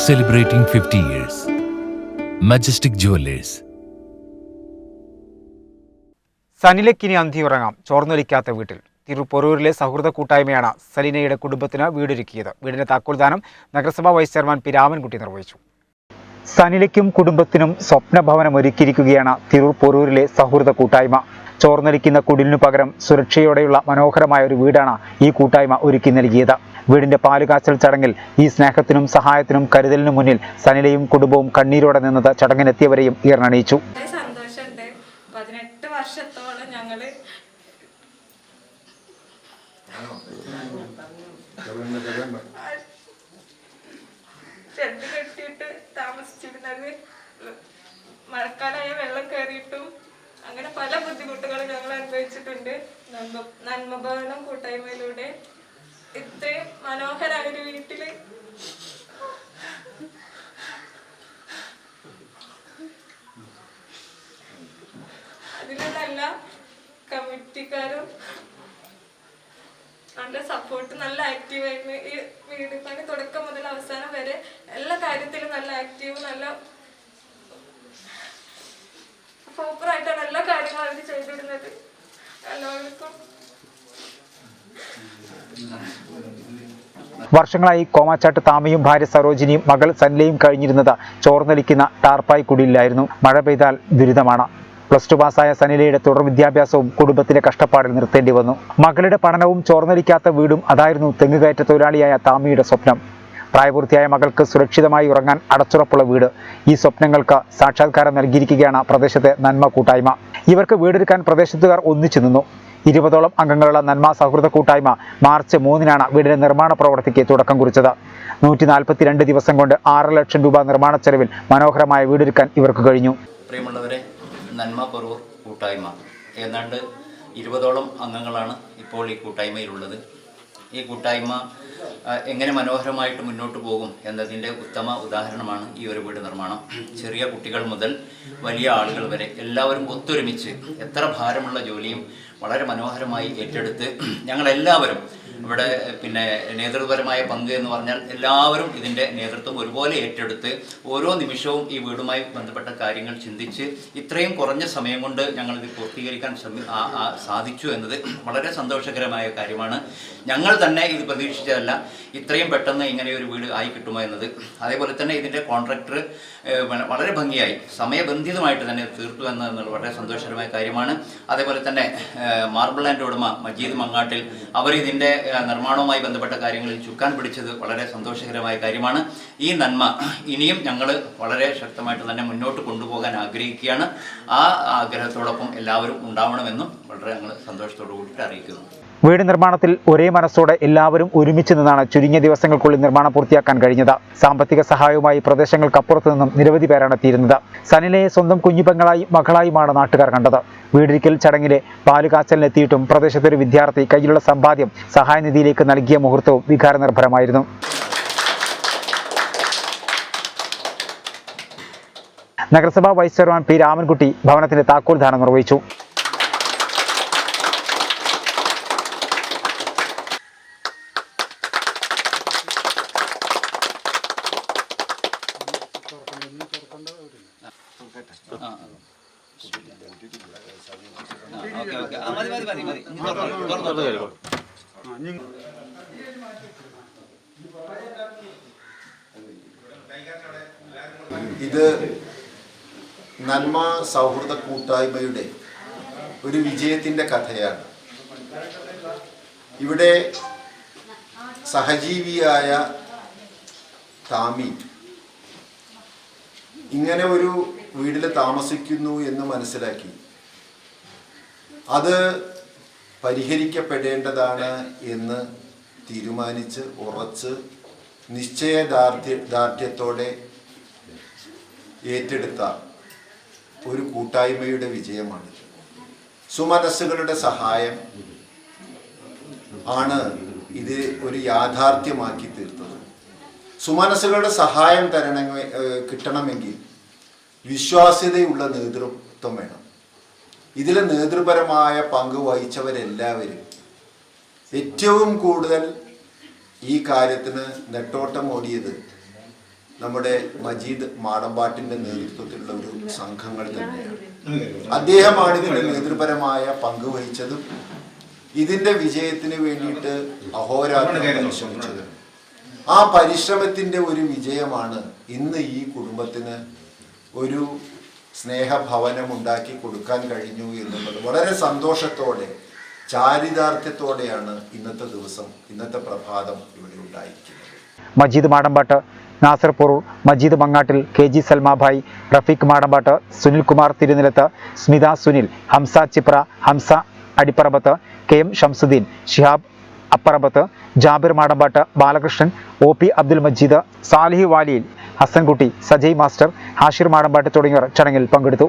Celebrating 50 years. Majestic Jewelers. സനിലയ്ക്കിനി അന്തിയുറങ്ങാം ചോർന്നൊലിക്കാത്ത വീട്ടിൽ. തിരുപ്പൊരൂരിലെ സൗഹൃദ കൂട്ടായ്മയാണ് സലീനയുടെ കുടുംബത്തിന് വീടൊരുക്കിയത്. വീടിന്റെ താക്കോൽദാനം നഗരസഭാ വൈസ് ചെയർമാൻ പി രാമൻകുട്ടി നിർവഹിച്ചു. സനിലയ്ക്കും കുടുംബത്തിനും സ്വപ്നഭവനം ഒരുക്കിയിരിക്കുകയാണ് തിരുപ്പൊരൂരിലെ സൗഹൃദ കൂട്ടായ്മ. ചോർന്നൊലിക്കുന്ന കുടിലിനു പകരം സുരക്ഷയോടെയുള്ള മനോഹരമായ ഒരു വീടാണ് ഈ കൂട്ടായ്മ ഒരുക്കി നൽകിയത്. വീടിന്റെ പാലുകാച്ചൽ ചടങ്ങിൽ ഈ സ്നേഹത്തിനും സഹായത്തിനും കരുതലിനും മുന്നിൽ സനിലയും കുടുംബവും കണ്ണീരോടെ നിന്നത് ചടങ്ങിനെത്തിയവരെയും ഈർണണിയിച്ചു. 18 വർഷത്തോളം ഞങ്ങള് ഷെഡ് കെട്ടിയിട്ട് താമസിച്ചിരുന്നത്. മഴക്കാലമായ വെള്ളം കയറിയിട്ടും അങ്ങനെ പല ബുദ്ധിമുട്ടുകളും ഞങ്ങൾ അനുഭവിച്ചിട്ടുണ്ട്. നന്മഭവനം കൂട്ടായ്മയിലൂടെ ഇത്രയും മനോഹരമായ ഒരു വീട്ടില് അതിലുള്ള എല്ലാ കമ്മിറ്റിക്കാരും നല്ല സപ്പോർട്ട്, നല്ല ആക്റ്റീവായിരുന്നു. ഈ വീട് പണി തുടക്കം മുതൽ അവസാനം വരെ എല്ലാ കാര്യത്തിലും നല്ല ആക്റ്റീവ്, നല്ല പ്രോപ്പറായിട്ടാണ് എല്ലാ കാര്യങ്ങളും അവർ ചെയ്തിരുന്നത്. എല്ലാവർക്കും വർഷങ്ങളായി കോമാച്ചാട്ട് താമയും ഭാര്യ സരോജിനിയും മകൾ സനിലയും കഴിഞ്ഞിരുന്നത് ചോർന്നൊലിക്കുന്ന ടാർപ്പായി കുടിലായിരുന്നു. മഴ പെയ്താൽ ദുരിതമാണ്. +2 പാസ്സായ സനിലയുടെ തുടർ വിദ്യാഭ്യാസവും കുടുംബത്തിലെ കഷ്ടപ്പാടിൽ നിർത്തേണ്ടി വന്നു. മകളുടെ പഠനവും ചോർന്നൊലിക്കാത്ത വീടും അതായിരുന്നു തെങ്ങുകയറ്റ തൊഴിലാളിയായ താമിയുടെ സ്വപ്നം. പ്രായപൂർത്തിയായ മകൾക്ക് സുരക്ഷിതമായി ഉറങ്ങാൻ അടച്ചുറപ്പുള്ള വീട്. ഈ സ്വപ്നങ്ങൾക്ക് സാക്ഷാത്കാരം നൽകിയിരിക്കുകയാണ് പ്രദേശത്തെ നന്മ കൂട്ടായ്മ. ഇവർക്ക് വീടൊരുക്കാൻ പ്രദേശത്തുകാർ ഒന്നിച്ചു നിന്നു. 20ഓളം അംഗങ്ങളുള്ള നന്മ സൗഹൃദ കൂട്ടായ്മ മാർച്ച് 3-നാണ് വീടിന്റെ നിർമ്മാണ പ്രവൃത്തിക്ക് തുടക്കം കുറിച്ചത്. 142 ദിവസം കൊണ്ട് 6 ലക്ഷം രൂപ നിർമ്മാണ ചെലവിൽ മനോഹരമായ വീടൊരുക്കാൻ ഇവർക്ക് കഴിഞ്ഞു. പ്രിയമുള്ളവരെ, നന്മ പൊറൂർ കൂട്ടായ്മ ഏതാണ്ട് 20ഓളം അംഗങ്ങളാണ് ഇപ്പോൾ ഈ കൂട്ടായ്മയിലുള്ളത്. ഈ കൂട്ടായ്മ എങ്ങനെ മനോഹരമായിട്ട് മുന്നോട്ട് പോകും എന്നതിൻ്റെ ഉത്തമ ഉദാഹരണമാണ് ഈ ഒരു വീട് നിർമ്മാണം. ചെറിയ കുട്ടികൾ മുതൽ വലിയ ആളുകൾ വരെ എല്ലാവരും ഒത്തൊരുമിച്ച് എത്ര ഭാരമുള്ള ജോലിയും വളരെ മനോഹരമായി ഏറ്റെടുത്ത് ഞങ്ങളെല്ലാവരും ഇവിടെ നേതൃത്വപരമായ പങ്ക് എന്ന് പറഞ്ഞാൽ എല്ലാവരും ഇതിൻ്റെ നേതൃത്വം ഒരുപോലെ ഏറ്റെടുത്ത് ഓരോ നിമിഷവും ഈ വീടുമായി ബന്ധപ്പെട്ട കാര്യങ്ങൾ ചിന്തിച്ച് ഇത്രയും കുറഞ്ഞ സമയം കൊണ്ട് ഞങ്ങളിത് പൂർത്തീകരിക്കാൻ സാധിച്ചു എന്നത് വളരെ സന്തോഷകരമായ കാര്യമാണ്. ഞങ്ങൾ തന്നെ ഇത് പ്രതീക്ഷിച്ചതല്ല ഇത്രയും പെട്ടെന്ന് ഇങ്ങനെ ഒരു വീട് ആയി കിട്ടുമോ എന്നത്. അതേപോലെ തന്നെ ഇതിൻ്റെ കോൺട്രാക്ടർ വളരെ ഭംഗിയായി സമയബന്ധിതമായിട്ട് തന്നെ തീർത്തു എന്നത് വളരെ സന്തോഷകരമായ കാര്യമാണ്. അതേപോലെ തന്നെ മാർബിൾ ആൻഡ് ഉടമ മജീദ് മങ്ങാട്ടിൽ അവർ ഇതിൻ്റെ നിർമ്മാണവുമായി ബന്ധപ്പെട്ട കാര്യങ്ങളിൽ ചുക്കാൻ പിടിച്ചത് വളരെ സന്തോഷകരമായ കാര്യമാണ്. ഈ നന്മ ഇനിയും ഞങ്ങൾ വളരെ ശക്തമായിട്ട് തന്നെ മുന്നോട്ട് കൊണ്ടുപോകാൻ ആഗ്രഹിക്കുകയാണ്. ആ ആഗ്രഹത്തോടൊപ്പം എല്ലാവരും ഉണ്ടാവണമെന്നും വളരെ ഞങ്ങൾ സന്തോഷത്തോടു കൂടിയിട്ട് അറിയിക്കുന്നു. വീട് നിർമ്മാണത്തിൽ ഒരേ മനസ്സോടെ എല്ലാവരും ഒരുമിച്ച് നിന്നാണ് ചുരുങ്ങിയ ദിവസങ്ങൾക്കുള്ളിൽ നിർമ്മാണം പൂർത്തിയാക്കാൻ കഴിഞ്ഞത്. സാമ്പത്തിക സഹായവുമായി പ്രദേശങ്ങൾക്കപ്പുറത്തു നിന്നും നിരവധി പേരാണ് എത്തിയിരുന്നത്. സനിലയെ സ്വന്തം കുഞ്ഞുപെങ്ങളായും മകളായുമാണ് നാട്ടുകാർ കണ്ടത്. വീടിരിക്കൽ ചടങ്ങിലെ പാലുകാച്ചലിനെത്തിയിട്ടും പ്രദേശത്തെ ഒരു വിദ്യാർത്ഥി കയ്യിലുള്ള സമ്പാദ്യം സഹായനിധിയിലേക്ക് നൽകിയ മുഹൂർത്തവും വികാരനിർഭരമായിരുന്നു. നഗരസഭാ വൈസ് ചെയർമാൻ പി രാമൻകുട്ടി ഭവനത്തിന്റെ താക്കോൽദാനം നിർവഹിച്ചു. ഇത് നന്മ സൗഹൃദ കൂട്ടായ്മയുടെ ഒരു വിജയത്തിൻ്റെ കഥയാണ്. ഇവിടെ സഹജീവിയായ താമി ഇങ്ങനെ ഒരു വീട്ടിൽ താമസിക്കുന്നു എന്ന് മനസ്സിലാക്കി അത് പരിഹരിക്കപ്പെടേണ്ടതാണ് എന്ന് തീരുമാനിച്ച് ഉറച്ച് നിശ്ചയദാർഢ്യത്തോടെ ഏറ്റെടുത്ത ഒരു കൂട്ടായ്മയുടെ വിജയമാണ്. സുമനസ്സുകളുടെ സഹായം ആണ് ഇത് ഒരു യാഥാർത്ഥ്യമാക്കി തീർത്തത്. സുമനസ്സുകളുടെ സഹായം കിട്ടണമെങ്കിൽ വിശ്വാസ്യതയുള്ള നേതൃത്വം വേണം. ഇതിൽ നേതൃപരമായ പങ്ക് വഹിച്ചവരെല്ലാവരും ഏറ്റവും കൂടുതൽ ഈ കാര്യത്തിന് നെട്ടോട്ടം ഓടിയത് നമ്മുടെ മജീദ് മാടമ്പാട്ടിൻ്റെ നേതൃത്വത്തിലുള്ള ഒരു സംഘങ്ങൾ തന്നെയാണ്. അദ്ദേഹമാണ് ഇതിൻ്റെ നേതൃപരമായ പങ്ക് വഹിച്ചതും ഇതിൻ്റെ വിജയത്തിന് വേണ്ടിയിട്ട് അഹോരാത്രം പരിശ്രമിച്ചത്. ആ പരിശ്രമത്തിൻ്റെ ഒരു വിജയമാണ് ഇന്ന് ഈ കുടുംബത്തിന് ഒരു സ്നേഹഭവനം ഉണ്ടാക്കി കൊടുക്കാൻ കഴിഞ്ഞു എന്നുള്ളത്. വളരെ സന്തോഷത്തോടെ ചാരിതാർത്ഥ്യത്തോടെയാണ് ഇന്നത്തെ ദിവസം, ഇന്നത്തെ പ്രഭാതം ഇവിടെ ഉണ്ടായിരിക്കുന്നത്. Majeed Madambattu, Nasar Porur, Majeed Mangattil, KG Salmabhai, Rafeeq Madambattu, Sunil Kumar Thirunilath, Smitha Sunil, Hamza Chipra, Hamza Adipparambath, KM Shamsuddin, Shihab Apparambath, Jabir Madambattu, Balakrishnan, OP Abdul Majeed, Salih Valiyil, Hasankutty, Sajay master, Hashir Madambattu തുടങ്ങിയവർ ചടങ്ങിൽ പങ്കെടുത്തു.